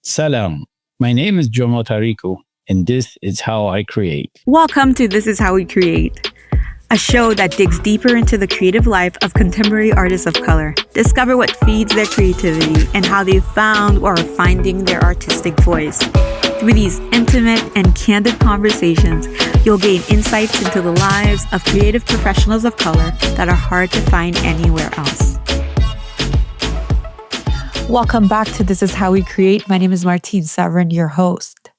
Salam. My name is Jomo Tariku, and this is how I create. Welcome to This Is How We Create, a show that digs deeper into the creative life of contemporary artists of color. Discover what feeds their creativity and how they found or are finding their artistic voice. Through these intimate and candid conversations, you'll gain insights into the lives of creative professionals of color that are hard to find anywhere else. Welcome back to This Is How We Create. My name is Martine Savran, your host.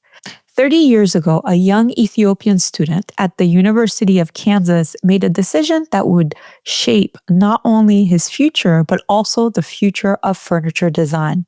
30 years ago, a young Ethiopian student at the University of Kansas made a decision that would shape not only his future, but also the future of furniture design.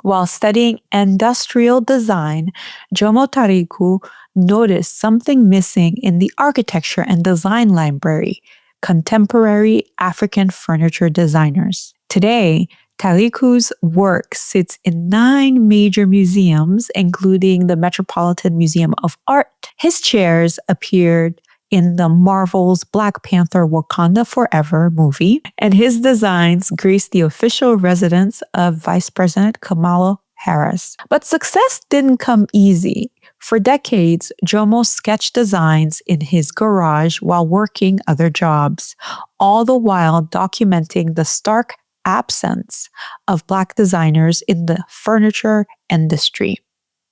While studying industrial design, Jomo Tariku noticed something missing in the architecture and design library: contemporary African furniture designers. Today, Tariku's work sits in 9 major museums, including the Metropolitan Museum of Art. His chairs appeared in the Marvel's Black Panther Wakanda Forever movie, and his designs graced the official residence of Vice President Kamala Harris. But success didn't come easy. For decades, Jomo sketched designs in his garage while working other jobs, all the while documenting the stark absence of Black designers in the furniture industry.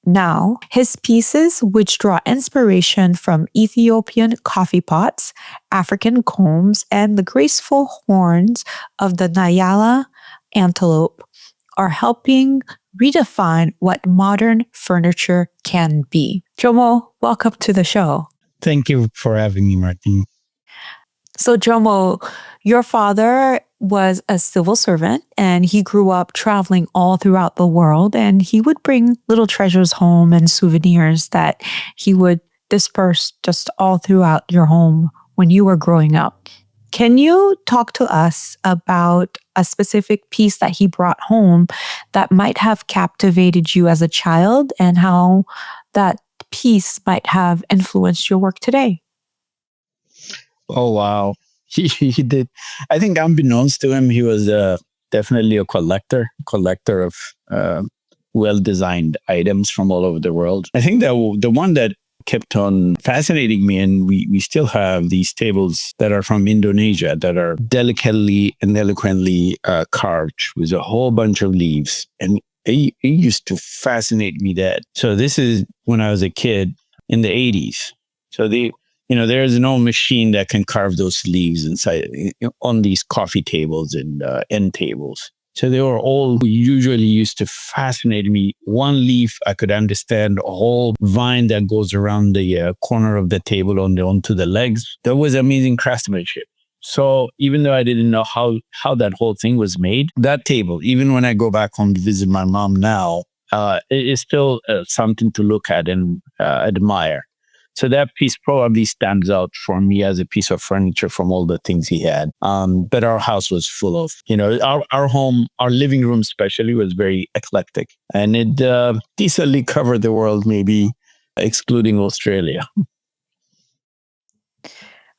Now, his pieces, which draw inspiration from Ethiopian coffee pots, African combs, and the graceful horns of the Nyala antelope, are helping redefine what modern furniture can be. Jomo, welcome to the show. Thank you for having me, Martin. So, Jomo, your father was a civil servant and he grew up traveling all throughout the world, and he would bring little treasures home and souvenirs that he would disperse just all throughout your home when you were growing up. Can you talk to us about a specific piece that he brought home that might have captivated you as a child and how that piece might have influenced your work today? Oh, wow. He did. I think unbeknownst to him, he was definitely a collector of well-designed items from all over the world. I think that the one that kept on fascinating me, and we still have these tables that are from Indonesia that are delicately and eloquently carved with a whole bunch of leaves. And it used to fascinate me that. So this is when I was a kid in the 80s. So there's no machine that can carve those leaves inside on these coffee tables and end tables. So they were all usually used to fascinate me. One leaf, I could understand a whole vine that goes around the corner of the table onto the legs. That was amazing craftsmanship. So even though I didn't know how that whole thing was made, that table, even when I go back home to visit my mom now, it is still something to look at and admire. So that piece probably stands out for me as a piece of furniture from all the things he had. But our house was full of, our home, our living room especially, was very eclectic. And it decently covered the world, maybe excluding Australia.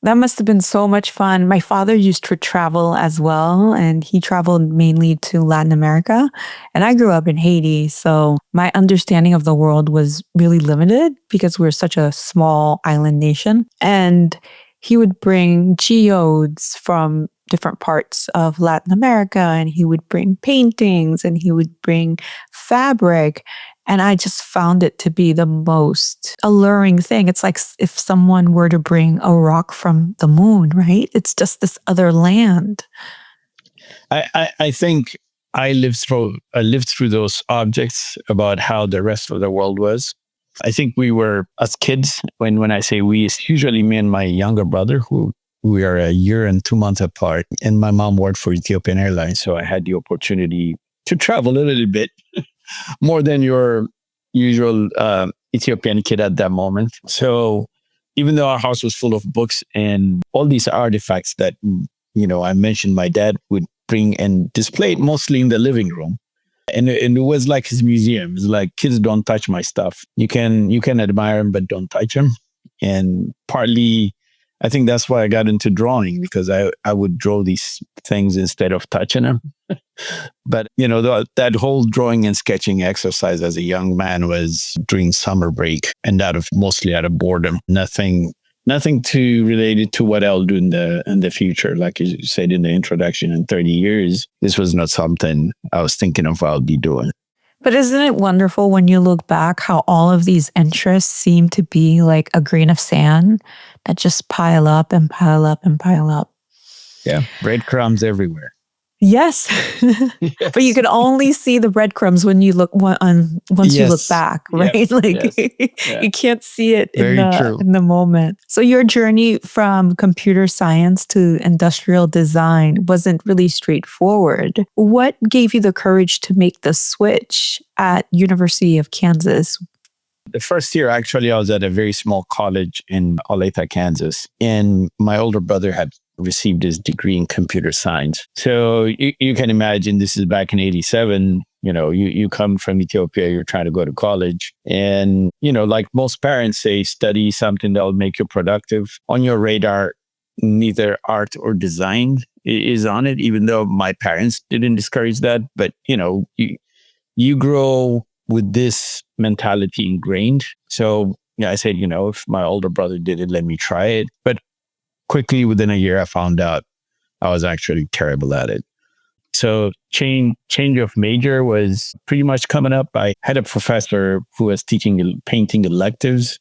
That must have been so much fun. My father used to travel as well, and he traveled mainly to Latin America. And I grew up in Haiti, so my understanding of the world was really limited because we're such a small island nation. And he would bring geodes from different parts of Latin America, and he would bring paintings, and he would bring fabric. And I just found it to be the most alluring thing. It's like if someone were to bring a rock from the moon, right? It's just this other land. I think I lived through those objects about how the rest of the world was. I think we were, as kids, when I say we, it's usually me and my younger brother, who we are a year and 2 months apart. And my mom worked for Ethiopian Airlines, so I had the opportunity to travel a little bit. More than your usual Ethiopian kid at that moment. So even though our house was full of books and all these artifacts that, I mentioned my dad would bring and display it mostly in the living room. And it was like his museum. It's like, kids, don't touch my stuff. You can admire them, but don't touch them. And partly I think that's why I got into drawing, because I would draw these things instead of touching them. But, that whole drawing and sketching exercise as a young man was during summer break, and mostly out of boredom. Nothing too related to what I'll do in the future. Like you said in the introduction, in 30 years, this was not something I was thinking of I'll be doing. But isn't it wonderful when you look back how all of these interests seem to be like a grain of sand that just pile up and pile up and pile up? Yeah, breadcrumbs everywhere. Yes. But you can only see the breadcrumbs when you look once you look back, right? You can't see it in the moment. So your journey from computer science to industrial design wasn't really straightforward. What gave you the courage to make the switch at University of Kansas? The first year, actually, I was at a very small college in Olathe, Kansas, and my older brother had received his degree in computer science. So you can imagine, this is back in 87. You come from Ethiopia, you're trying to go to college. And, like most parents say, study something that will make you productive. On your radar, neither art or design is on it, even though my parents didn't discourage that. But, you grow with this mentality ingrained. So I said, if my older brother did it, let me try it. But quickly, within a year, I found out I was actually terrible at it. So change of major was pretty much coming up. I had a professor who was teaching painting electives,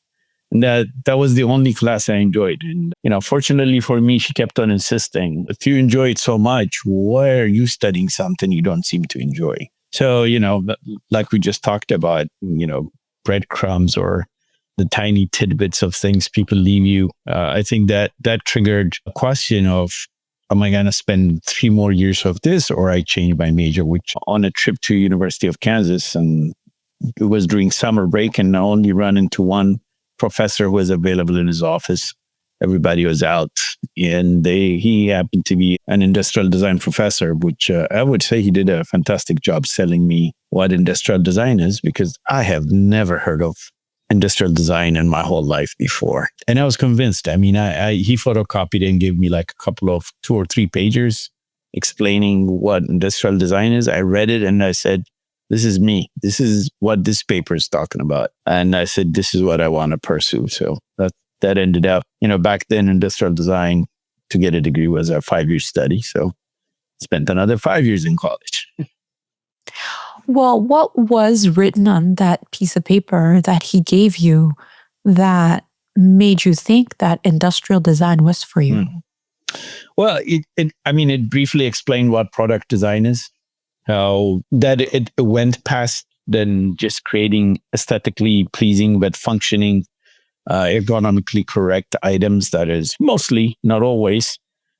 and that was the only class I enjoyed. And fortunately for me, she kept on insisting, if you enjoy it so much, why are you studying something you don't seem to enjoy? So like we just talked about, breadcrumbs or the tiny tidbits of things people leave you. I think that triggered a question of, am I going to spend 3 more years of this, or I change my major? Which, on a trip to University of Kansas, and it was during summer break, and I only run into one professor who was available in his office. Everybody was out, and he happened to be an industrial design professor, which I would say he did a fantastic job selling me what industrial design is, because I have never heard of industrial design in my whole life before. And I was convinced. I mean, he photocopied and gave me like a couple of 2 or 3 pages explaining what industrial design is. I read it and I said, this is me. This is what this paper is talking about. And I said, this is what I want to pursue. So that ended up, back then, industrial design to get a degree was a 5-year study. So spent another 5 years in college. Well, what was written on that piece of paper that he gave you that made you think that industrial design was for you? Well, it briefly explained what product design is, how that it went past than just creating aesthetically pleasing but functioning, ergonomically correct items. That is mostly, not always,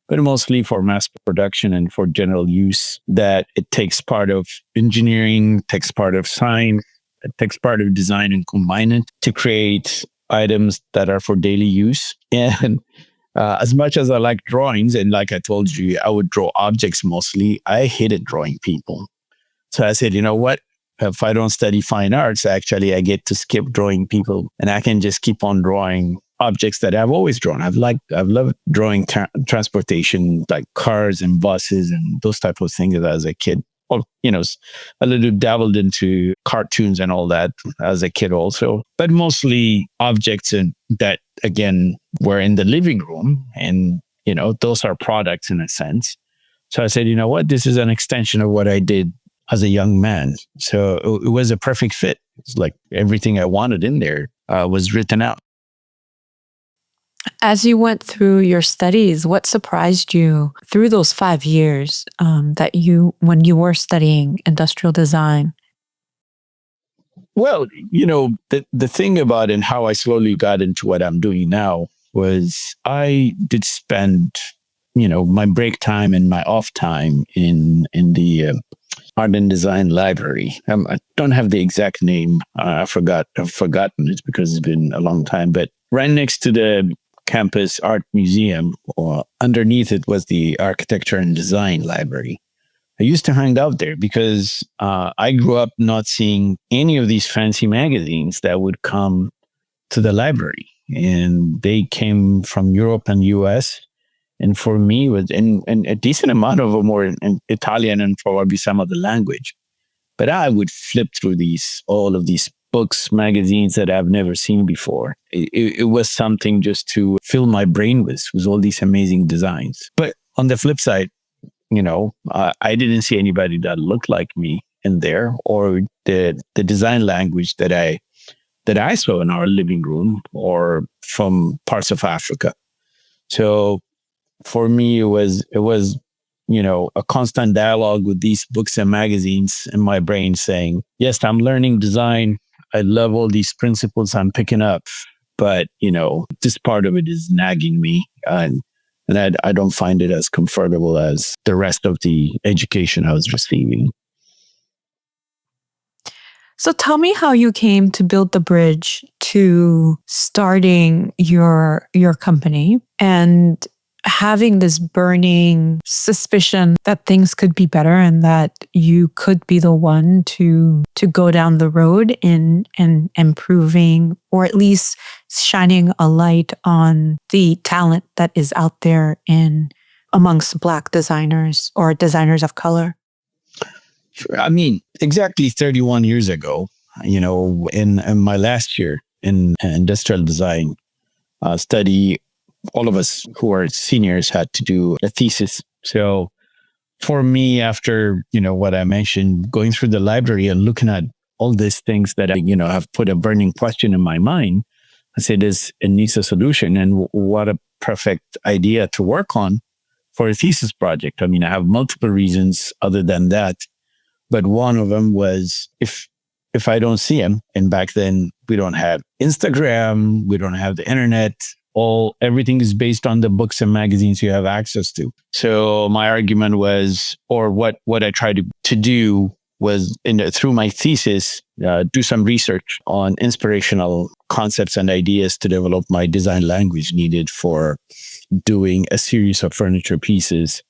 but mostly for mass production and for general use. That it takes part of engineering, takes part of science, it takes part of design, and combine it to create items that are for daily use. And as much as I like drawings, and like I told you, I would draw objects mostly, I hated drawing people. So I said, you know what? If I don't study fine arts, actually, I get to skip drawing people, and I can just keep on drawing objects that I've always drawn. I've loved drawing transportation, like cars and buses and those type of things as a kid. Or, a little dabbled into cartoons and all that as a kid also, but mostly objects that, again, were in the living room, and, those are products in a sense. So I said, you know what? This is an extension of what I did as a young man. So it was a perfect fit. It's like everything I wanted in there was written out. As you went through your studies, what surprised you through those 5 years when you were studying industrial design? Well, the thing about it and how I slowly got into what I'm doing now was I did spend, my break time and my off time in the art and design library. I don't have the exact name. I've forgotten it because it's been a long time. But right next to the campus art museum, or underneath it, was the architecture and design library. I used to hang out there because I grew up not seeing any of these fancy magazines that would come to the library. and they came from Europe and US. And for me, it was in a decent amount of them were in Italian and probably some other language. But I would flip through all of these books, magazines that I've never seen before. It was something just to fill my brain with all these amazing designs. But on the flip side, I didn't see anybody that looked like me in there, or the design language that I saw in our living room or from parts of Africa. So for me, it was a constant dialogue with these books and magazines in my brain saying, yes, I'm learning design. I love all these principles I'm picking up, but this part of it is nagging me, and I don't find it as comfortable as the rest of the education I was receiving. So tell me how you came to build the bridge to starting your company and having this burning suspicion that things could be better and that you could be the one to go down the road in improving, or at least shining a light on the talent that is out there amongst Black designers or designers of color. Sure. I mean, exactly 31 years ago, in my last year in industrial design study, all of us who are seniors had to do a thesis. So for me, after, what I mentioned, going through the library and looking at all these things that have put a burning question in my mind, I said, it needs a solution. And what a perfect idea to work on for a thesis project. I mean, I have multiple reasons other than that. But one of them was if I don't see him, and back then we don't have Instagram, we don't have the internet, everything is based on the books and magazines you have access to. So my argument was, or what I tried to do was through my thesis, do some research on inspirational concepts and ideas to develop my design language needed for doing a series of furniture pieces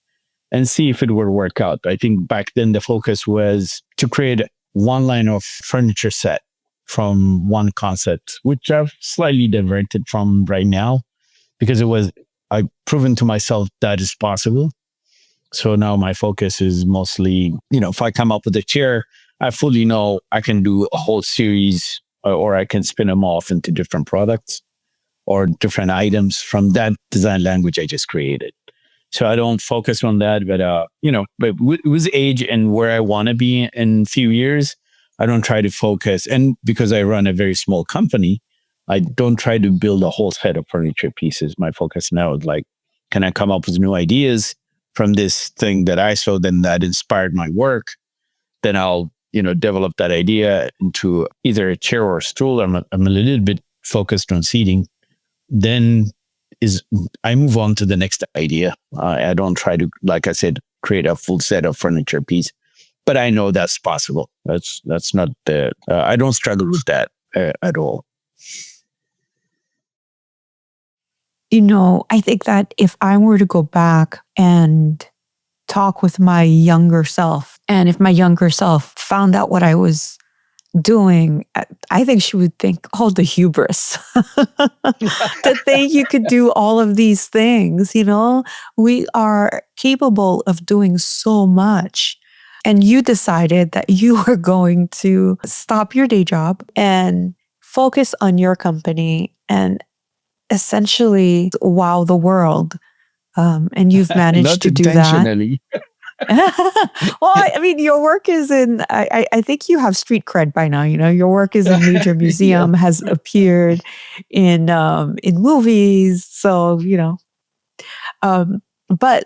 and see if it would work out. I think back then the focus was to create one line of furniture set from one concept, which I've slightly diverted from right now because I've proven to myself that is possible. So now my focus is mostly, if I come up with a chair, I fully know I can do a whole series or I can spin them off into different products or different items from that design language I just created. So I don't focus on that, but with age and where I want to be in a few years, I don't try to focus. And because I run a very small company, I don't try to build a whole set of furniture pieces. My focus now is can I come up with new ideas from this thing that I saw, then that inspired my work? Then I'll, develop that idea into either a chair or a stool. I'm a little bit focused on seating. Then I move on to the next idea. I don't try to, like I said, create a full set of furniture piece, but I know that's possible. That's not I don't struggle with that at all. I think that if I were to go back and talk with my younger self, and if my younger self found out what I was doing, I think she would think, oh, the hubris. To think you could do all of these things, we are capable of doing so much. And you decided that you were going to stop your day job and focus on your company and essentially wow the world. And you've managed to do that. Well, I mean, your work is I think you have street cred by now. Your work is in major museum, has appeared in movies. So, but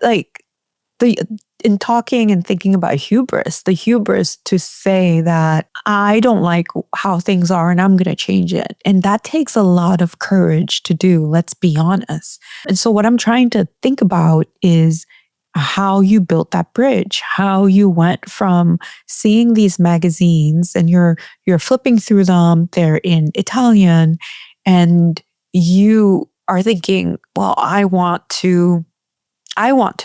in talking and thinking about the hubris to say that I don't like how things are and I'm going to change it. And that takes a lot of courage to do, let's be honest. And so what I'm trying to think about is how you built that bridge, how you went from seeing these magazines and you're flipping through them, they're in Italian, and you are thinking, well, I want to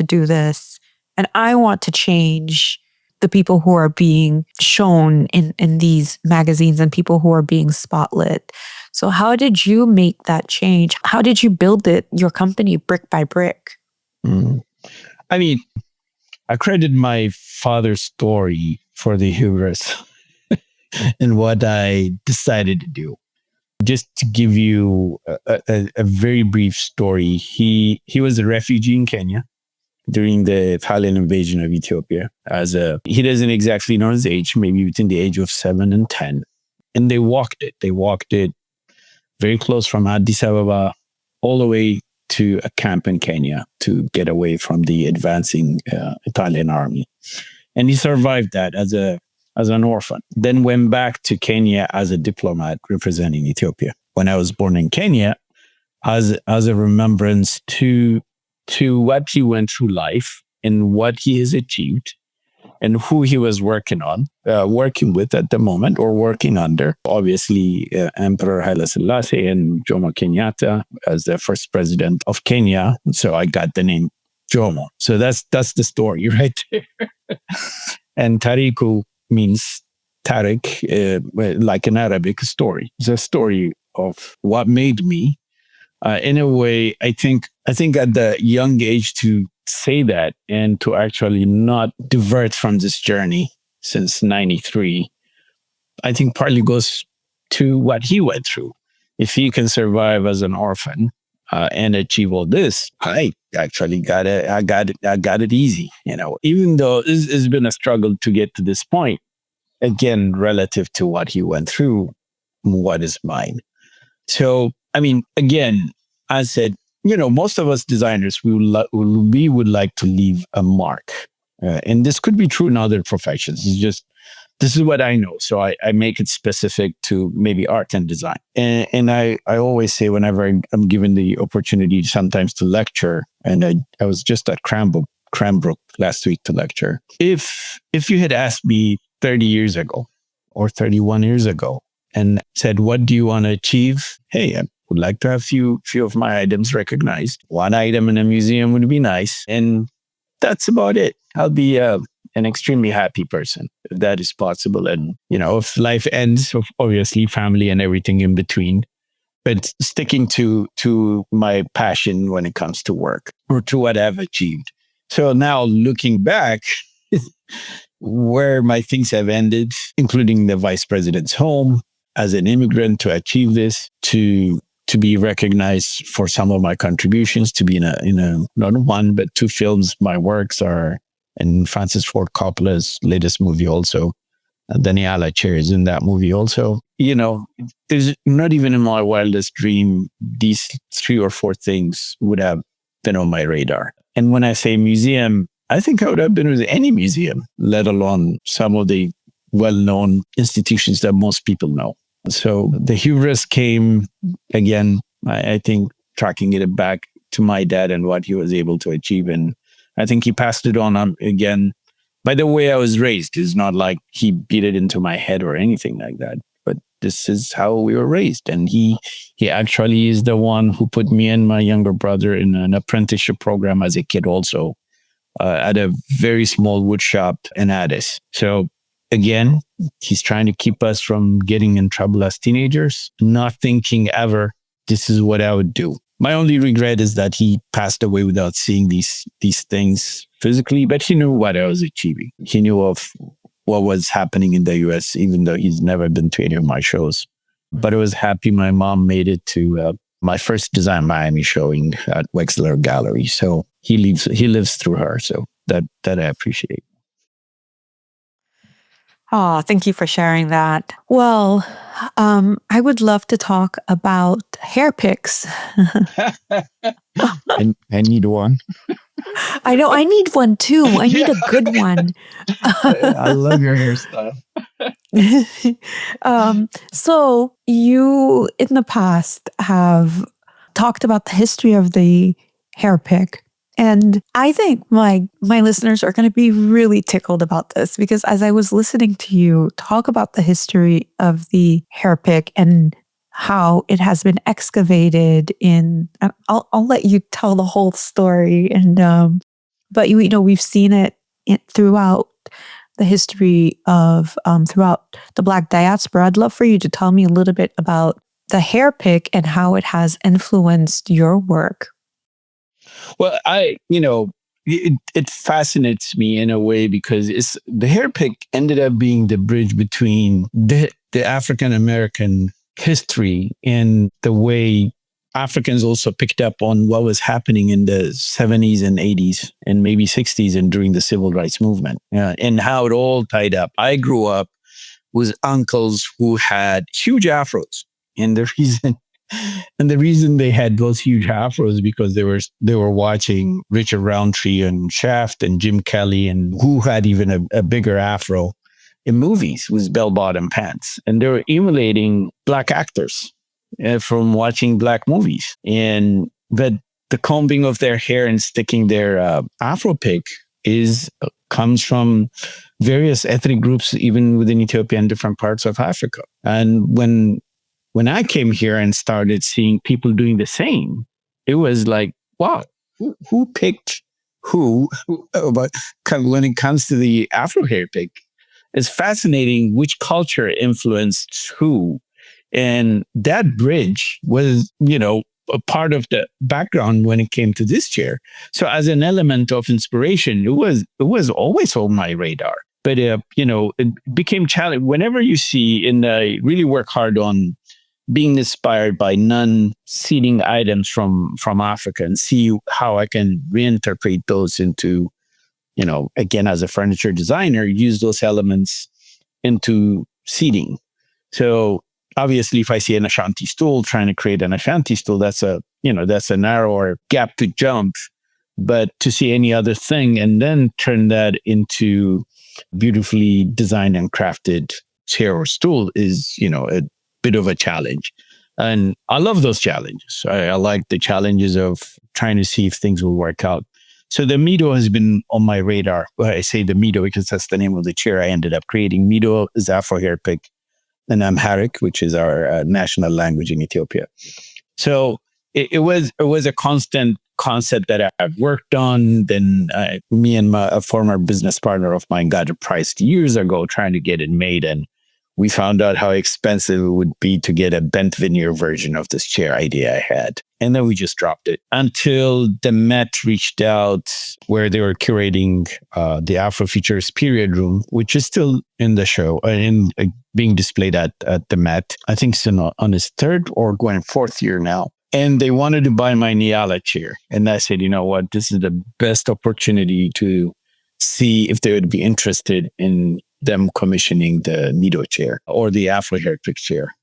do this and I want to change the people who are being shown in these magazines and people who are being spotlit. So how did you make that change? How did you build your company brick by brick? I mean, I credit my father's story for the hubris and what I decided to do. Just to give you a very brief story, he was a refugee in Kenya during the Italian invasion of Ethiopia. He doesn't exactly know his age, maybe between the age of 7 and 10. And they walked it. They walked it very close from Addis Ababa all the way to a camp in Kenya to get away from the advancing Italian army. And he survived that as an orphan. Then went back to Kenya as a diplomat representing Ethiopia. When I was born in Kenya, as a remembrance to what he went through life and what he has achieved and who he was working with at the moment or working under. Obviously, Emperor Haile Selassie and Jomo Kenyatta as the first president of Kenya. So I got the name Jomo. So that's the story right there. And Tariku means Tariq, like an Arabic story. It's a story of what made me. In a way, I think at the young age to say that and to actually not divert from this journey since 93, I think partly goes to what he went through. If he can survive as an orphan and achieve all this, I actually got it easy. Even though it's been a struggle to get to this point, again, relative to what he went through, what is mine. So, I mean, again, I said, most of us designers, we would like to leave a mark. And this could be true in other professions. This is what I know. So I make it specific to maybe art and design. And I always say whenever I'm given the opportunity sometimes to lecture, and I was just at Cranbrook last week to lecture. If you had asked me 30 years ago or 31 years ago and said, what do you want to achieve? Hey, I would like to have few of my items recognized. One item in a museum would be nice. And that's about it. I'll be an extremely happy person if that is possible. And, if life ends, obviously family and everything in between, but sticking to my passion when it comes to work or to what I've achieved. So now looking back, where my things have ended, including the vice president's home as an immigrant to achieve this, to be recognized for some of my contributions, to be in a not one, but 2 films. My works are in Francis Ford Coppola's latest movie also. The Nyala chair is in that movie also. There's not even in my wildest dream, these 3 or 4 things would have been on my radar. And when I say museum, I think I would have been with any museum, let alone some of the well-known institutions that most people know. So the hubris came, again, I think, tracking it back to my dad and what he was able to achieve. And I think he passed it on again. By the way I was raised, it's not like he beat it into my head or anything like that. But this is how we were raised. And he actually is the one who put me and my younger brother in an apprenticeship program as a kid also. At a very small wood shop in Addis. So again, he's trying to keep us from getting in trouble as teenagers, not thinking ever, this is what I would do. My only regret is that he passed away without seeing these things physically, but he knew what I was achieving. He knew of what was happening in the US, even though he's never been to any of my shows. But I was happy my mom made it to my first Design Miami showing at Wexler Gallery. So he lives through her. So that I appreciate. Oh, thank you for sharing that. Well, I would love to talk about hair picks. I need one. I know, I need one too. I need a good one. I love your hairstyle. So you, in the past, have talked about the history of the hair pick. And I think my listeners are going to be really tickled about this, because as I was listening to you talk about the history of the hair pick and how it has been excavated in, I'll let you tell the whole story. And but we've seen it throughout the history of throughout the Black diaspora, I'd love for you to tell me a little bit about the hair pick and how it has influenced your work. Well, it fascinates me in a way because the hair pick ended up being the bridge between the African American history and the way Africans also picked up on what was happening in the 70s and 80s and maybe 60s and during the civil rights movement, and how it all tied up. I grew up with uncles who had huge afros. And the reason they had those huge afros because they were watching Richard Roundtree and Shaft and Jim Kelly, and who had even a bigger afro in movies with bell-bottom pants, and they were emulating black actors from watching black movies. And but the combing of their hair and sticking their Afro-Pick comes from various ethnic groups, even within Ethiopia and different parts of Africa. And when I came here and started seeing people doing the same, it was like, wow, who picked who? But when it comes to the Afro hair pick, it's fascinating which culture influenced who. And that bridge was, a part of the background when it came to this chair. So as an element of inspiration, it was always on my radar. But, it became challenging. Whenever you see, and I really work hard on being inspired by non-seating items from Africa and see how I can reinterpret those into, again, as a furniture designer, use those elements into seating. So obviously, if I see an Ashanti stool, trying to create an Ashanti stool, that's a narrower gap to jump. But to see any other thing and then turn that into beautifully designed and crafted chair or stool is, a bit of a challenge. And I love those challenges. I like the challenges of trying to see if things will work out. So the Mito has been on my radar. Well, I say the Mito because that's the name of the chair I ended up creating. Mito is Afro hair pick, and Amharic, which is our national language in Ethiopia. So it was a constant concept that I've worked on. Then me and a former business partner of mine got it priced years ago trying to get it made. And we found out how expensive it would be to get a bent veneer version of this chair idea I had. And then we just dropped it until the Met reached out where they were curating the Afrofutures period room, which is still in the show and being displayed at the Met. I think it's on its third or going fourth year now. And they wanted to buy my Nyala chair. And I said, you know what, this is the best opportunity to see if they would be interested in them commissioning the Mito chair or the Afro hair pick chair.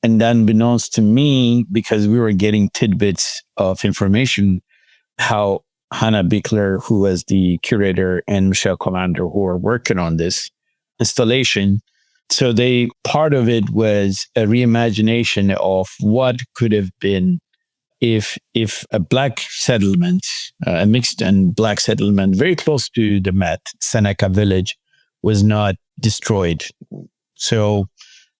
And then unbeknownst to me, because we were getting tidbits of information, how Hannah Bickler, who was the curator, and Michelle Commander, who were working on this installation. So part of it was a reimagination of what could have been if a black settlement, a mixed and black settlement very close to the Met, Seneca village, was not destroyed. So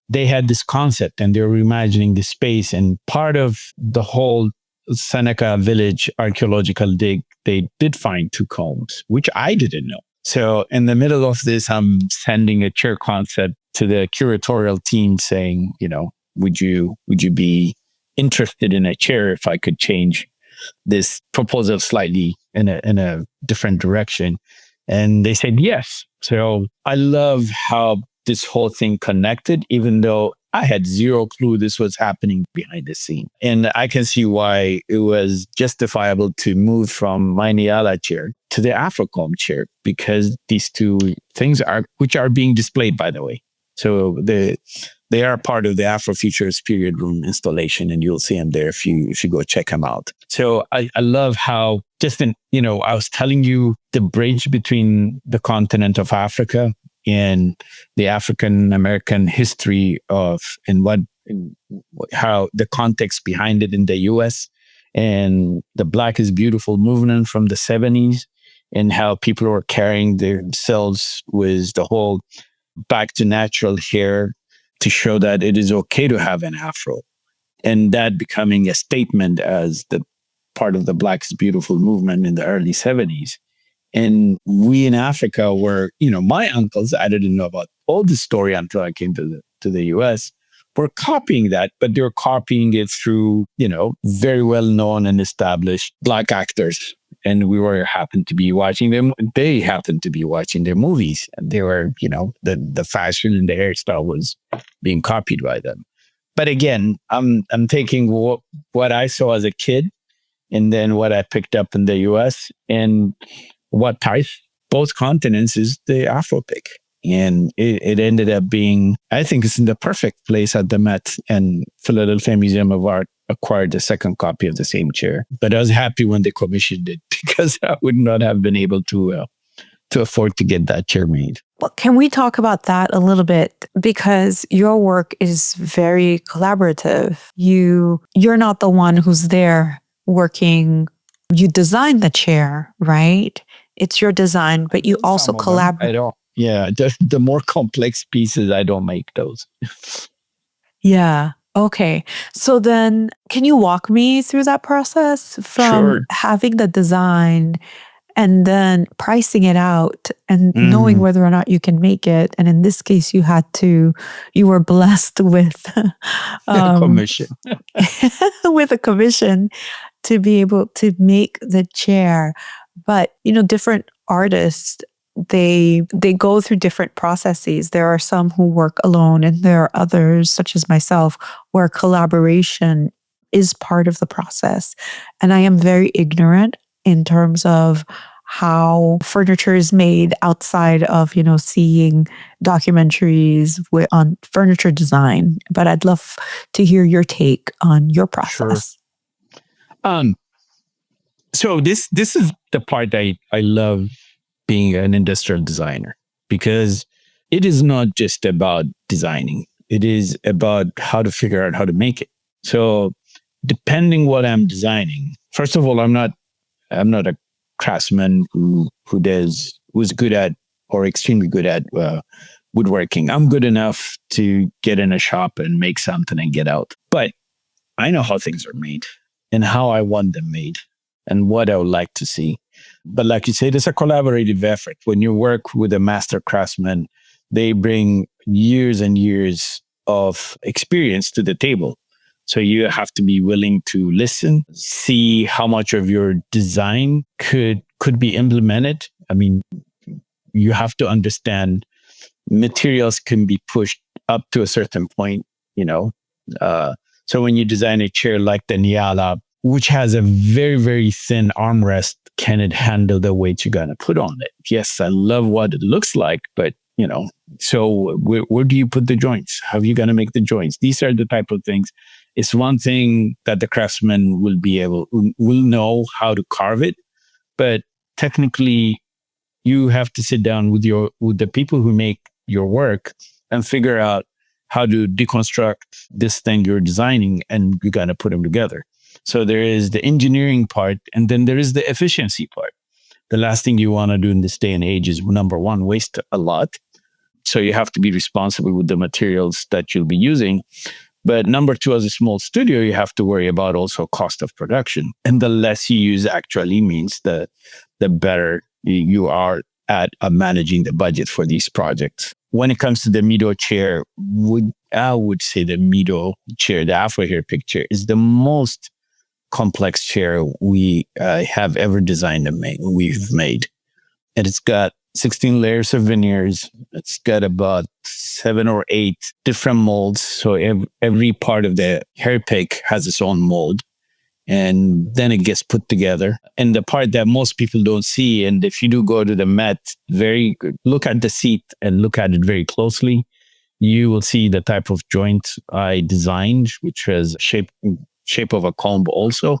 they had this concept and they were reimagining the space. And part of the whole Seneca village archaeological dig, they did find two combs, which I didn't know. So in the middle of this, I'm sending a chair concept to the curatorial team saying, would you be interested in a chair if I could change this proposal slightly in a different direction? And they said yes. So I love how this whole thing connected, even though I had zero clue this was happening behind the scene. And I can see why it was justifiable to move from my Nyala chair to the Afro-comb chair, because these two things which are being displayed, by the way. So they are part of the Afrofutures period room installation, and you'll see them there if you go check them out. So I love how I was telling you the bridge between the continent of Africa and the African American history how the context behind it in the US, and the Black is Beautiful movement from the 70s, and how people were carrying themselves with the whole back to natural hair to show that it is okay to have an afro, and that becoming a statement as the part of the Black is Beautiful movement in the early 70s. And we in Africa were, my uncles, I didn't know about all the story until I came to the US, were copying that, but they were copying it through, very well known and established Black actors. And happened to be watching them. They happened to be watching their movies. And they were, the fashion and the hairstyle was being copied by them. But again, I'm taking what I saw as a kid and then what I picked up in the US and what ties both continents is the Afro-Pick. And it ended up being, I think it's in the perfect place at the Met, and Philadelphia Museum of Art acquired the second copy of the same chair. But I was happy when they commissioned it because I would not have been able to afford to get that chair made. Well, can we talk about that a little bit? Because your work is very collaborative. You're not the one who's there working. You designed the chair, right? It's your design, but you also collaborate. I don't. Yeah, the more complex pieces, I don't make those. Yeah. Okay. So then can you walk me through that process from having the design and then pricing it out and knowing whether or not you can make it? And in this case, you were blessed with a commission. with a commission to be able to make the chair. But, different artists, they go through different processes. There are some who work alone, and there are others, such as myself, where collaboration is part of the process. And I am very ignorant in terms of how furniture is made outside of, seeing documentaries on furniture design. But I'd love to hear your take on your process. Sure. So this is the part I love being an industrial designer, because it is not just about designing. It is about how to figure out how to make it. So depending what I'm designing, first of all, I'm not a craftsman who's good at or extremely good at woodworking. I'm good enough to get in a shop and make something and get out. But I know how things are made and how I want them made and what I would like to see. But like you said, it's a collaborative effort. When you work with a master craftsman, they bring years and years of experience to the table. So you have to be willing to listen, see how much of your design could be implemented. I mean, you have to understand materials can be pushed up to a certain point, So when you design a chair like the Nyala, which has a very, very thin armrest, can it handle the weight you're going to put on it? Yes, I love what it looks like, but, so where do you put the joints? How are you going to make the joints? These are the type of things. It's one thing that the craftsman will know how to carve it, but technically you have to sit down with the people who make your work and figure out how to deconstruct this thing you're designing, and you got to put them together. So there is the engineering part, and then there is the efficiency part. The last thing you want to do in this day and age is, number one, waste a lot. So you have to be responsible with the materials that you'll be using. But number two, as a small studio, you have to worry about also cost of production. And the less you use actually means the better you are at managing the budget for these projects. When it comes to the Mito chair, I would say the Mito chair, the Afro-Pick chair, is the most complex chair we have ever designed and we've made. And it's got 16 layers of veneers. It's got about 7 or 8 different molds. So every part of the hair pick has its own mold. And then it gets put together. And the part that most people don't see, and if you do go to the Met, look at the seat and look at it very closely, you will see the type of joint I designed, which has shape of a comb also.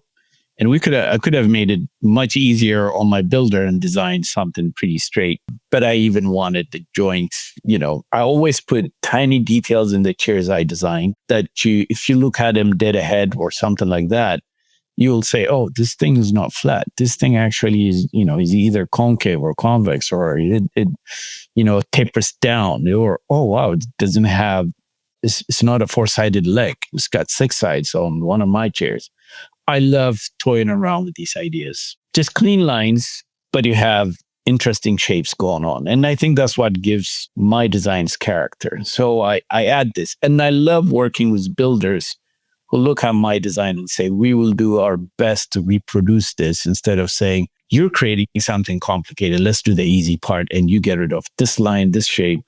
And I could have made it much easier on my builder and designed something pretty straight. But I even wanted the joints, I always put tiny details in the chairs I design that if you look at them dead ahead or something like that, you'll say, oh, this thing is not flat. This thing actually is, is either concave or convex, or it tapers down, or, oh, wow, it doesn't have, it's not a 4-sided leg. It's got 6 sides on one of my chairs. I love toying around with these ideas. Just clean lines, but you have interesting shapes going on. And I think that's what gives my designs character. So I add this. And I love working with builders who look at my design and say, we will do our best to reproduce this, instead of saying, you're creating something complicated. Let's do the easy part and you get rid of this line, this shape,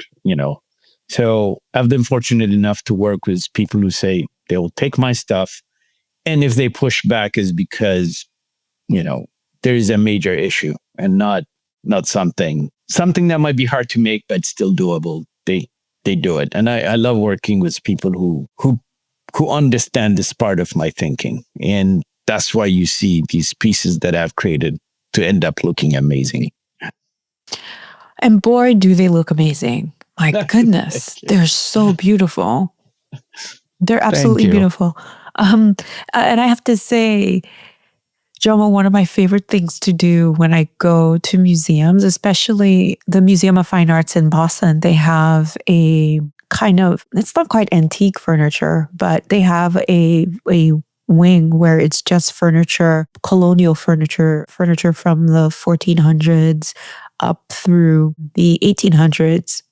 So I've been fortunate enough to work with people who say they will take my stuff. And if they push back is because, there is a major issue and not something that might be hard to make, but still doable. They do it. And I love working with people who understand this part of my thinking. And that's why you see these pieces that I've created to end up looking amazing. And boy, do they look amazing. My goodness, they're so beautiful. They're absolutely beautiful. And I have to say, Jomo, one of my favorite things to do when I go to museums, especially the Museum of Fine Arts in Boston, they have a kind of, it's not quite antique furniture, but they have a wing where it's just furniture, colonial furniture from the 1400s up through the 1800s,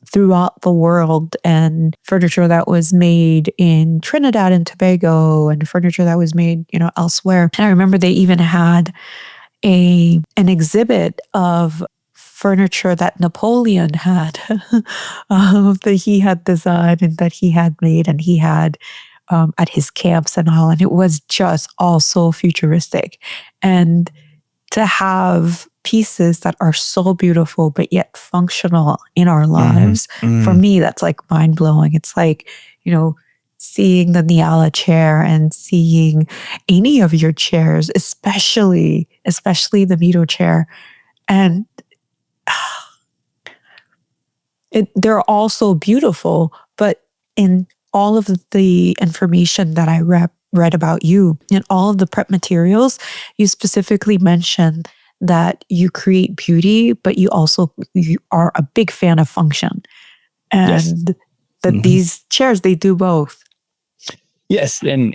throughout the world, and furniture that was made in Trinidad and Tobago, and furniture that was made, elsewhere. And I remember they even had an exhibit of furniture that Napoleon had, that he had designed and that he had made, and he had at his camps and all. And it was just all so futuristic. And to have pieces that are so beautiful, but yet functional in our lives, for me, that's like mind blowing. It's like, seeing the Nyala chair and seeing any of your chairs, especially the Mito chair. And they're all so beautiful, but in all of the information that I read about you, in all of the prep materials, you specifically mentioned that you create beauty, but you are a big fan of function. And that these chairs, they do both. Yes. And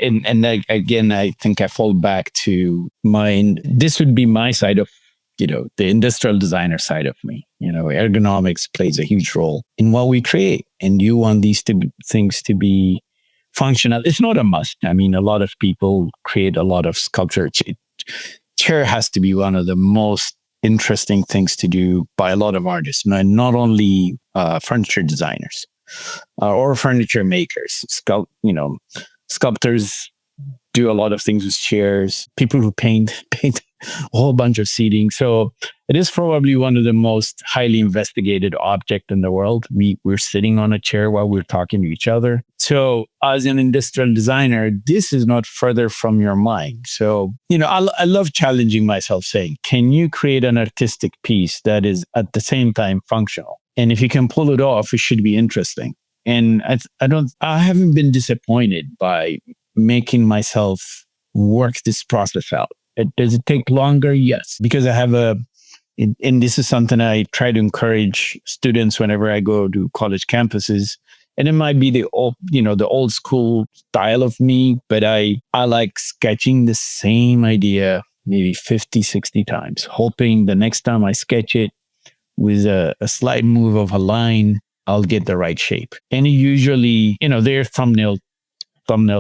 again, I think I fall back to this would be my side of, the industrial designer side of me. Ergonomics plays a huge role in what we create. And you want these things to be functional. It's not a must. I mean, a lot of people create a lot of sculpture. Chair has to be one of the most interesting things to do by a lot of artists, and not only furniture designers or furniture makers. Sculptors do a lot of things with chairs. People who paint a whole bunch of seating. So it is probably one of the most highly investigated objects in the world. We're sitting on a chair while we're talking to each other. So as an industrial designer, this is not further from your mind. So, I love challenging myself, saying, can you create an artistic piece that is at the same time functional? And if you can pull it off, it should be interesting. And I haven't been disappointed by making myself work this process out. Does it take longer? Yes, because I have and this is something I try to encourage students whenever I go to college campuses. And it might be the old school style of me, but I like sketching the same idea maybe 50, 60 times, hoping the next time I sketch it with a slight move of a line, I'll get the right shape. And usually, they're thumbnail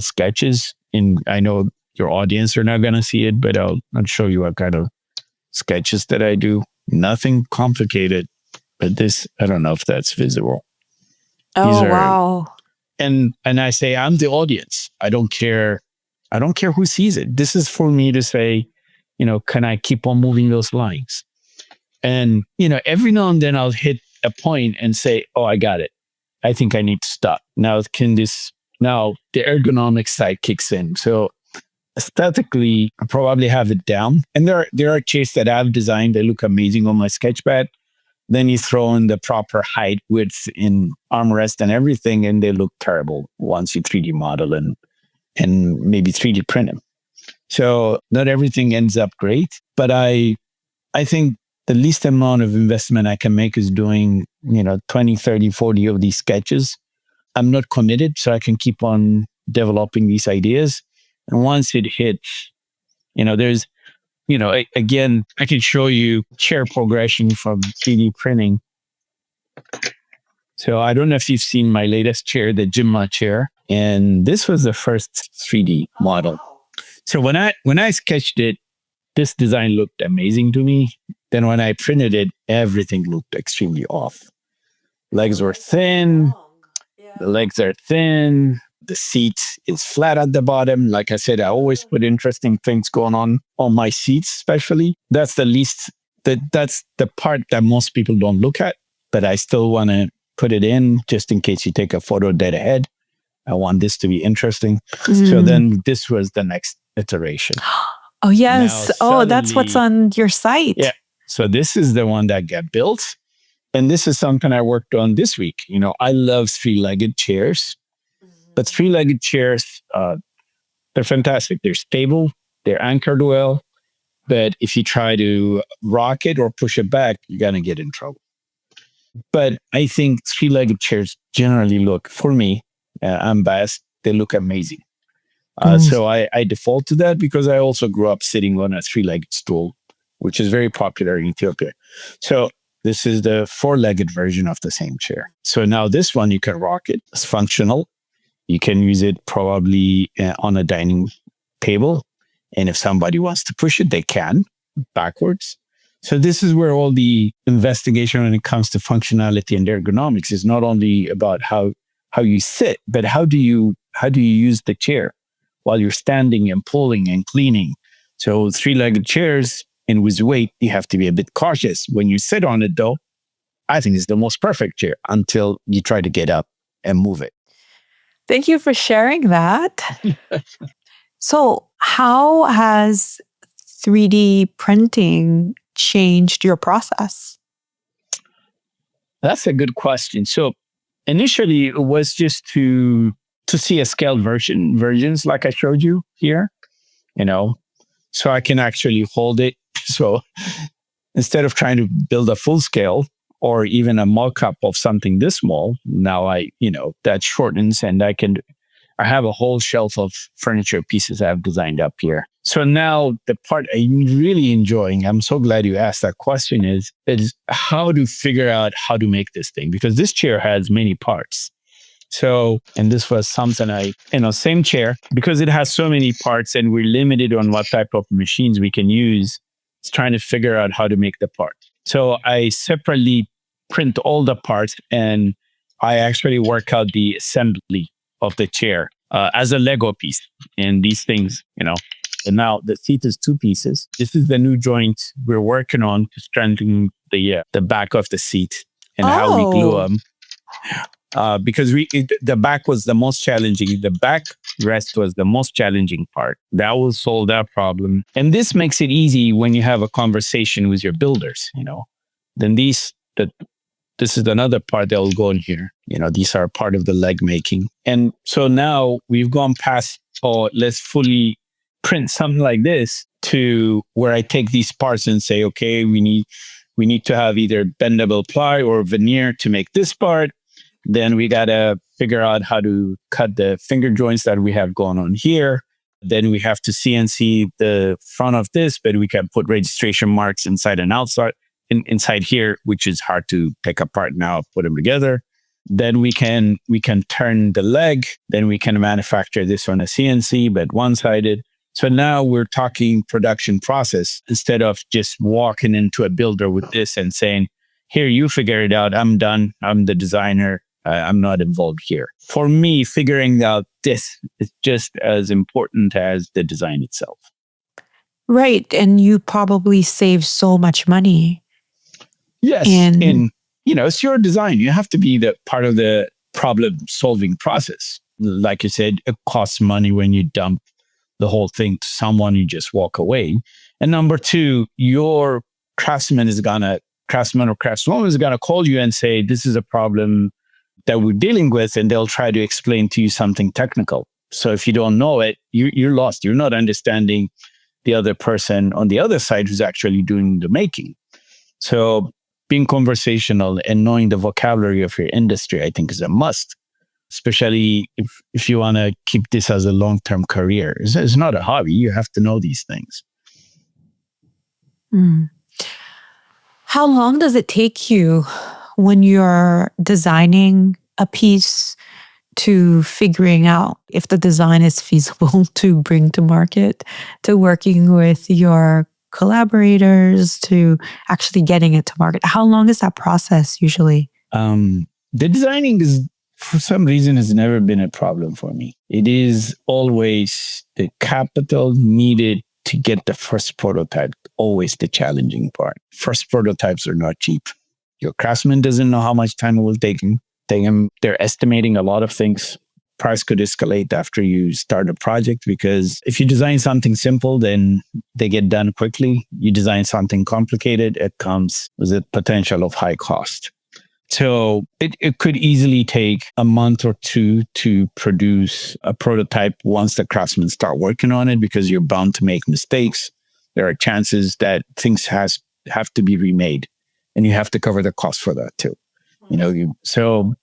sketches. And I know your audience are not going to see it, but I'll show you what kind of sketches that I do. Nothing complicated, but this, I don't know if that's visible. Wow. And I say, I'm the audience. I don't care who sees it. This is for me to say, can I keep on moving those lines? And, every now and then I'll hit a point and say, oh, I got it. I think I need to stop. Now the ergonomic side kicks in. So aesthetically, I probably have it down. And there are chairs that I've designed that look amazing on my sketchpad. Then you throw in the proper height, width in armrest and everything, and they look terrible once you 3D model and maybe 3D print them. So not everything ends up great, but I think the least amount of investment I can make is doing, 20, 30, 40 of these sketches. I'm not committed, so I can keep on developing these ideas. And once it hits, there's again, I can show you chair progression from 3D printing. So I don't know if you've seen my latest chair, the Jimma chair, and this was the first 3D model. So when I sketched it, this design looked amazing to me. Then when I printed it, everything looked extremely off. Legs were thin. The legs are thin. The seat is flat at the bottom. Like I said, I always put interesting things going on my seats, especially. That's that's the part that most people don't look at, but I still want to put it in just in case you take a photo dead ahead. I want this to be interesting. So then this was the next iteration. Oh, yes. That's what's on your site. Yeah. So this is the one that got built. And this is something I worked on this week. I love three-legged chairs, but three-legged chairs, they're fantastic. They're stable. They're anchored well. But if you try to rock it or push it back, you're going to get in trouble. But I think three-legged chairs generally look, for me, I'm biased, they look amazing. So I default to that because I also grew up sitting on a three-legged stool, which is very popular in Ethiopia. So this is the four-legged version of the same chair. So now this one, you can rock it. It's functional. You can use it probably on a dining table. And if somebody wants to push it, they can backwards. So this is where all the investigation when it comes to functionality and ergonomics is not only about how you sit, but how do you use the chair while you're standing and pulling and cleaning. So three-legged chairs, and with weight, you have to be a bit cautious. When you sit on it, though, I think it's the most perfect chair until you try to get up and move it. Thank you for sharing that. So how has 3D printing changed your process? That's a good question. So initially, it was just to see a scaled versions like I showed you here, so I can actually hold it. So instead of trying to build a full scale or even a mock-up of something this small, now that shortens and I have a whole shelf of furniture pieces I've designed up here. So now the part I'm really enjoying, I'm so glad you asked that question, is how to figure out how to make this thing, because this chair has many parts. So, and this was something same chair, because it has so many parts and we're limited on what type of machines we can use, it's trying to figure out how to make the part. So I separately print all the parts and I actually work out the assembly of the chair as a Lego piece. And these things, and now the seat is two pieces. This is the new joint we're working on to strengthen the back of the seat and how we glue them. Because the back was the most challenging. The back rest was the most challenging part. That will solve that problem. And this makes it easy when you have a conversation with your builders, Then this is another part that will go in here. These are part of the leg making. And so now we've gone past, let's fully print something like this, to where I take these parts and say, okay, we need to have either bendable ply or veneer to make this part. Then we got to figure out how to cut the finger joints that we have going on here. Then we have to CNC the front of this, but we can put registration marks inside and outside, inside here, which is hard to take apart now, put them together. Then we can turn the leg. Then we can manufacture this on a CNC, but one-sided. So now we're talking production process instead of just walking into a builder with this and saying, here, you figure it out. I'm done. I'm the designer. I'm not involved here. For me, figuring out this is just as important as the design itself. Right. And you probably save so much money. Yes. And it's your design. You have to be the part of the problem-solving process. Like you said, it costs money when you dump the whole thing to someone, you just walk away. And number two, your craftsman or craftswoman is going to call you and say, this is a problem that we're dealing with, and they'll try to explain to you something technical. So if you don't know it, you're lost. You're not understanding the other person on the other side who's actually doing the making. So being conversational and knowing the vocabulary of your industry, I think, is a must, especially if you want to keep this as a long-term career. It's not a hobby. You have to know these things. Mm. How long does it take you when you're designing a piece to figuring out if the design is feasible to bring to market, to working with your collaborators, to actually getting it to market? How long is that process usually? The designing is, for some reason, has never been a problem for me. It is always the capital needed to get the first prototype, always the challenging part. First prototypes are not cheap. Your craftsman doesn't know how much time it will take him. They're estimating a lot of things. Price could escalate after you start a project, because if you design something simple, then they get done quickly. You design something complicated, it comes with a potential of high cost. So it could easily take a month or two to produce a prototype once the craftsmen start working on it, because you're bound to make mistakes. There are chances that things have to be remade, and you have to cover the cost for that too. So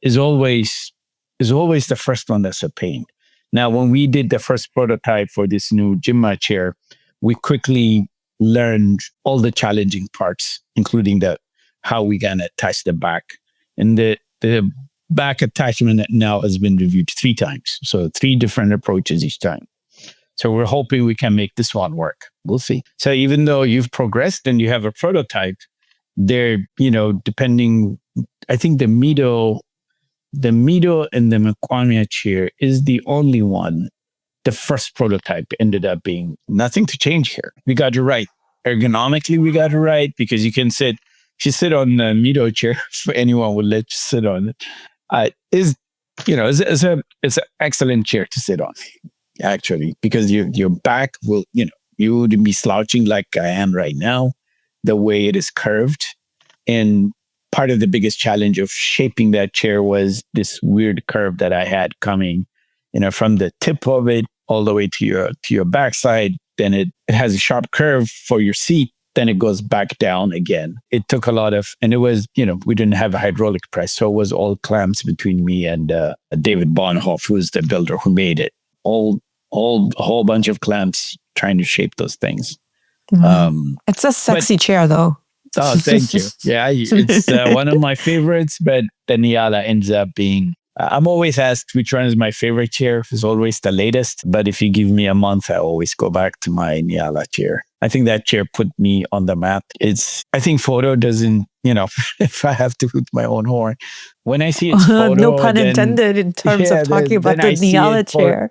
is always the first one that's a pain. Now, when we did the first prototype for this new Jimma chair, we quickly learned all the challenging parts, including how we gonna attach the back. And the back attachment now has been reviewed 3 times. So 3 different approaches each time. So we're hoping we can make this one work. We'll see. So even though you've progressed and you have a prototype, they're, depending, I think the Mito and the Mekwamia chair is the only one. The first prototype ended up being nothing to change here. We got it right. Ergonomically, we got it right, because you can sit on the Mito chair for anyone would let you sit on it. It's an excellent chair to sit on, actually, because your back will, you wouldn't be slouching like I am right now, the way it is curved. And part of the biggest challenge of shaping that chair was this weird curve that I had coming, from the tip of it all the way to your backside. Then it has a sharp curve for your seat. Then it goes back down again. It took a lot of, and it was, we didn't have a hydraulic press. So it was all clamps between me and David Bonhoff, who's the builder who made it. A whole bunch of clamps trying to shape those things. It's a sexy chair, though. Oh, thank you. Yeah, it's one of my favorites, but the Nyala ends up being, I'm always asked which one is my favorite chair. It's always the latest. But if you give me a month, I always go back to my Nyala chair. I think that chair put me on the map. I think photo doesn't, if I have to hoot my own horn, when I see its photo. No pun intended in terms of talking about the Nyala chair.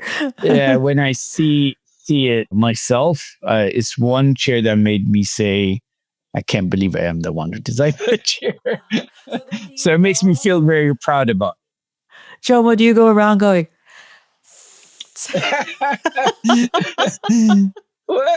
When I see it myself, it's one chair that made me say, I can't believe I am the one who designed the chair. So it makes me feel very proud about it. Jomo, do you go around going? Well,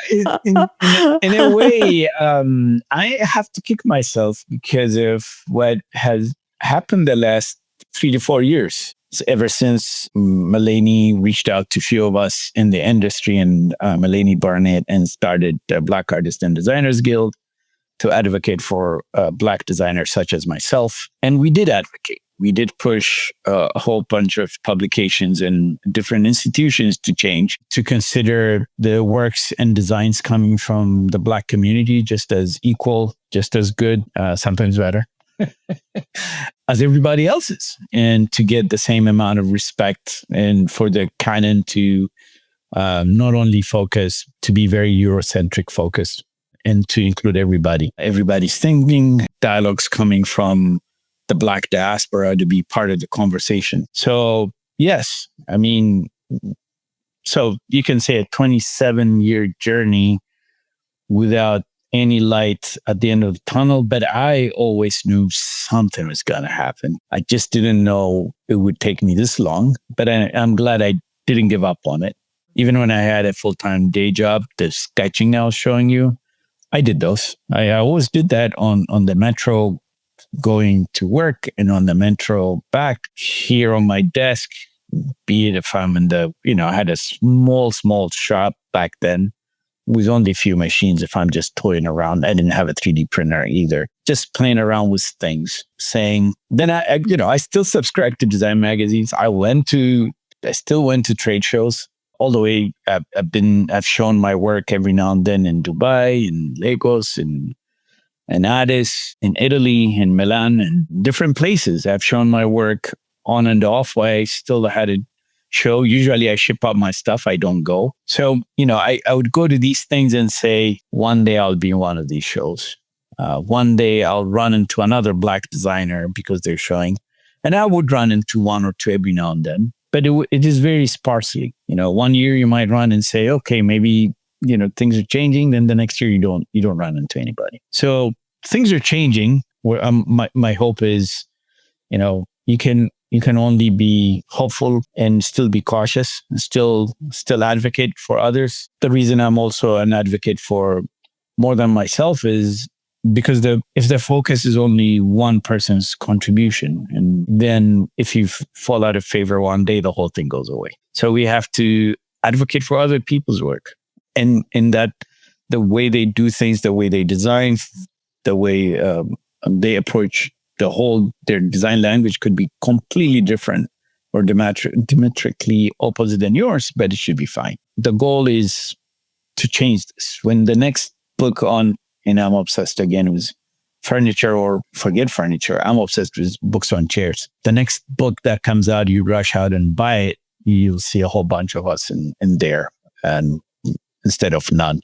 in a way, I have to kick myself because of what has happened the last 3 to 4 years. So ever since Mulaney reached out to a few of us in the industry, and Mulaney Barnett, and started the Black Artists and Designers Guild to advocate for Black designers such as myself. And we did advocate. We did push a whole bunch of publications and different institutions to change, to consider the works and designs coming from the Black community just as equal, just as good, sometimes better, as everybody else's, and to get the same amount of respect, and for the Canon to not only focus, to be very Eurocentric focused, and to include everybody's thinking, dialogues coming from the Black diaspora to be part of the conversation. So yes, so you can say a 27-year journey without any light at the end of the tunnel, but I always knew something was going to happen. I just didn't know it would take me this long, but I'm glad I didn't give up on it. Even when I had a full-time day job, the sketching I was showing you, I did those. I always did that on the metro going to work, and on the metro back here on my desk, be it if I'm I had a small shop back then with only a few machines. If I'm just toying around, I didn't have a 3D printer either. Just playing around with things, then I still subscribed to design magazines. I still went to trade shows. all the way. I've shown my work every now and then in Dubai, in Lagos, in Addis, in Italy, in Milan, and different places. I've shown my work on and off. Why I still had a show. Usually I ship out my stuff. I don't go. So, I would go to these things and say, one day I'll be in one of these shows. One day I'll run into another Black designer because they're showing. And I would run into one or two every now and then. But it is very sparsely. 1 year you might run and say, okay, maybe, things are changing. Then the next year you don't run into anybody. So things are changing. Where my hope is, you can only be hopeful and still be cautious, and still advocate for others. The reason I'm also an advocate for more than myself is because if the focus is only one person's contribution, and then if you fall out of favor one day, the whole thing goes away. So we have to advocate for other people's work, and in that the way they do things, the way they design, the way they approach their design language could be completely different or diametrically opposite than yours, but it should be fine. The goal is to change this. When the next book on, and I'm obsessed again with furniture, or forget furniture, I'm obsessed with books on chairs. The next book that comes out, you rush out and buy it, you'll see a whole bunch of us in there, and instead of none.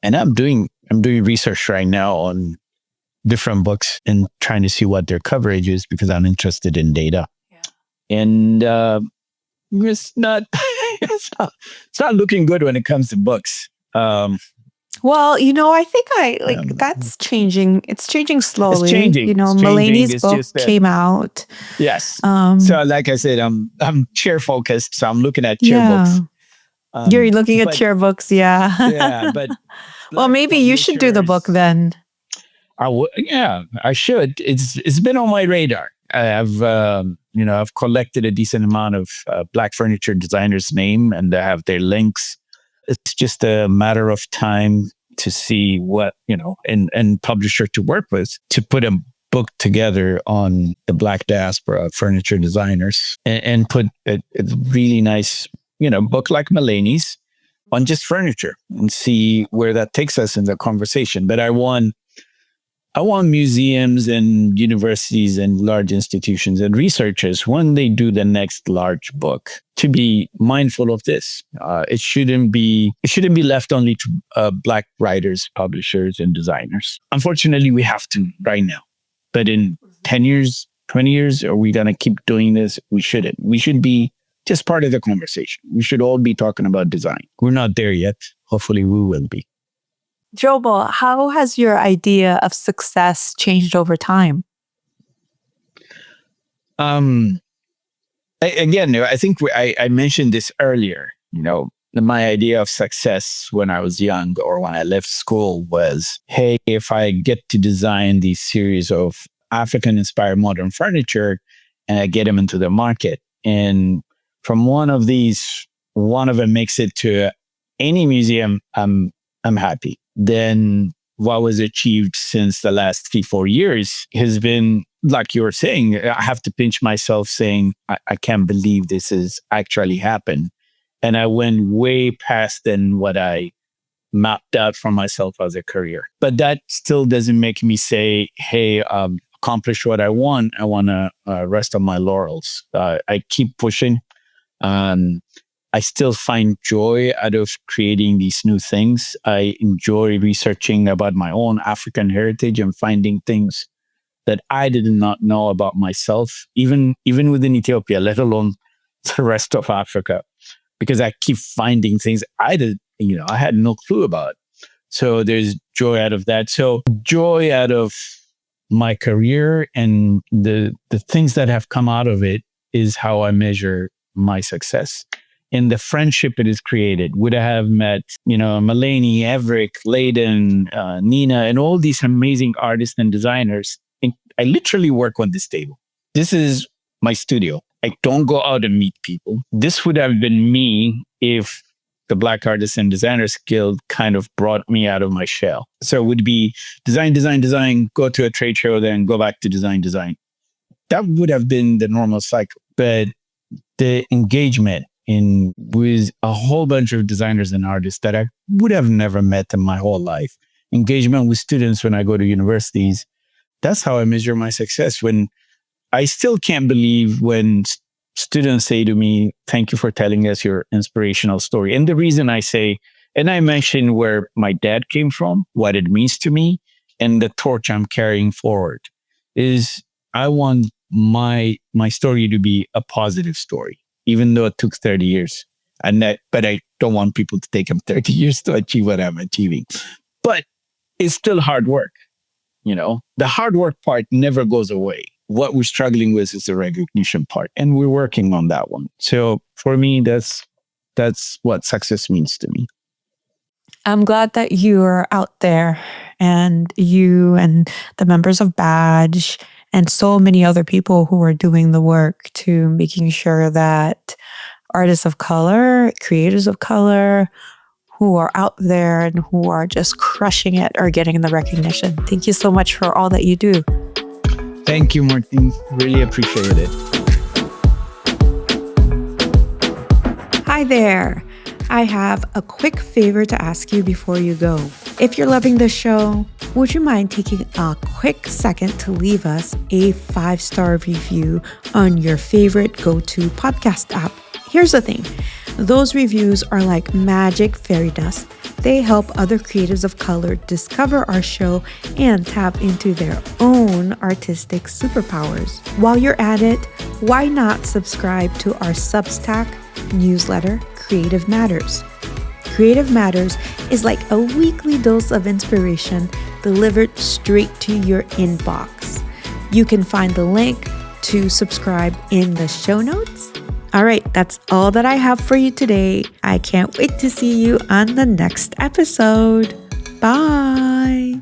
And I'm doing research right now on different books and trying to see what their coverage is, because I'm interested in data. Yeah. And it's not it's not looking good when it comes to books. Well, I think that's changing. It's changing slowly. It's changing. Mulaney's book came out. Yes. So like I said, I'm chair focused, so I'm looking at chair books. You're looking at chair books, yeah. Yeah, but well, maybe you should do the book then. I should. It's been on my radar. I've collected a decent amount of Black furniture designers' name, and I have their links. It's just a matter of time to see what, and publisher to work with to put a book together on the Black diaspora furniture designers, and put a really nice, book like Mulaney's on just furniture, and see where that takes us in the conversation. But I want museums and universities and large institutions and researchers, when they do the next large book, to be mindful of this. It shouldn't be left only to Black writers, publishers, and designers. Unfortunately, we have to right now. But in 10 years, 20 years, are we going to keep doing this? We shouldn't. We should be just part of the conversation. We should all be talking about design. We're not there yet. Hopefully we will be. Jomo, how has your idea of success changed over time? I think I mentioned this earlier. My idea of success when I was young, or when I left school, was, hey, if I get to design these series of African-inspired modern furniture, and I get them into the market, and from one of them makes it to any museum, I'm happy. Then what was achieved since the last 3-4 years has been, like you were saying, I have to pinch myself saying, I can't believe this has actually happened. And I went way past than what I mapped out for myself as a career. But that still doesn't make me say, hey, accomplish what I want. I want to rest on my laurels. I keep pushing. I still find joy out of creating these new things. I enjoy researching about my own African heritage and finding things that I did not know about myself, even within Ethiopia, let alone the rest of Africa, because I keep finding things I had no clue about. So there's joy out of that. So joy out of my career and the things that have come out of it is how I measure my success. In the friendship it has created, would I have met, Mulaney, Everick, Layden, Nina, and all these amazing artists and designers. And I literally work on this table. This is my studio. I don't go out and meet people. This would have been me if the Black Artists and Designers Guild kind of brought me out of my shell. So it would be design, go to a trade show, then go back to design. That would have been the normal cycle. But the engagement in with a whole bunch of designers and artists that I would have never met in my whole life. Engagement with students when I go to universities. That's how I measure my success. When I still can't believe when students say to me, "Thank you for telling us your inspirational story." And the reason I say, and I mentioned where my dad came from, what it means to me, and the torch I'm carrying forward is I want my story to be a positive story, even though it took 30 years. But I don't want people to take them 30 years to achieve what I'm achieving. But it's still hard work. The hard work part never goes away. What we're struggling with is the recognition part, and we're working on that one. So for me, that's what success means to me. I'm glad that you're out there, and you and the members of BADG and so many other people who are doing the work to making sure that artists of color, creators of color, who are out there and who are just crushing it are getting the recognition. Thank you so much for all that you do. Thank you, Martin. Really appreciate it. Hi there. I have a quick favor to ask you before you go. If you're loving this show, would you mind taking a quick second to leave us a 5-star review on your favorite go-to podcast app? Here's the thing. Those reviews are like magic fairy dust. They help other creatives of color discover our show and tap into their own artistic superpowers. While you're at it, why not subscribe to our Substack newsletter, Creative Matters? Creative Matters is like a weekly dose of inspiration delivered straight to your inbox. You can find the link to subscribe in the show notes. All right, that's all that I have for you today. I can't wait to see you on the next episode. Bye.